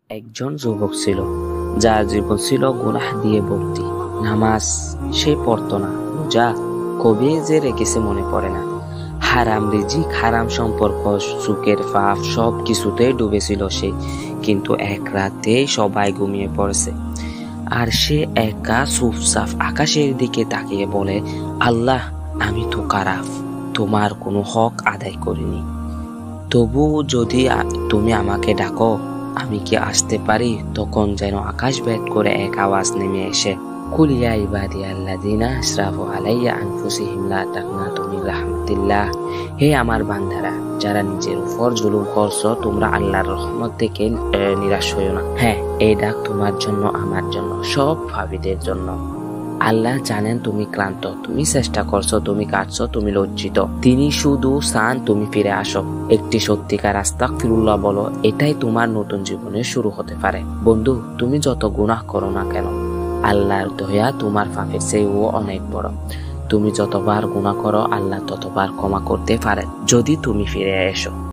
একজন যুবক ছিল যার জীবন ছিল গুনাহ দিয়ে ভর্তি। নামাজ সে পড়তো না, রোজা কবে যে রেখেছে মনে পড়ে না। হারাম রিজিক, হারাম সম্পর্ক, সুখের পাপ সব কিছুতেই ডুবেছিল সে। কিন্তু এক রাতেই সবাই ঘুমিয়ে পড়েছে, আর সে একা চুপচাপ আকাশের দিকে তাকিয়ে বলে, আল্লাহ, আমি তো খারাপ, তোমার কোনো হক আদায় করিনি। তবু যদি তুমি আমাকে ডাকো, আমি কি আসতে পারি? তখন যেন আকাশ ভেদ করে এক আওয়াজ নেমে এসে, কুল ইয়া ইবাদিয়াল্লাযিনা আসরাফু আলাইয়া আনফুসিহিম লা তাকনাতু মির রাহমাতিল্লাহ। হে আমার বান্দারা, যারা নিজের উপর জুলুম করছো, তোমরা আল্লাহর রহমত থেকে নিরাশ হইও না। হ্যাঁ, এই ডাক তোমার জন্য, আমার জন্য, সব পাপীদের জন্য। আল্লাহ জানেন তুমি ক্লান্ত, তুমি চেষ্টা করছো, তুমি কাটছো, তুমি লজ্জিত। তিনি শুধু চান তুমি ফিরে আসো, একটি সত্যিকার আস্তাগফিরুল্লাহ বলো। এটাই তোমার নতুন জীবনের শুরু হতে পারে। বন্ধু, তুমি যত গুনাহ করো না কেন, আল্লাহর দয়া তোমার পাপের চেয়েও অনেক বড়। তুমি যতবার গুনাহ করো, আল্লাহ ততবার ক্ষমা করতে পারেন, যদি তুমি ফিরে এসো।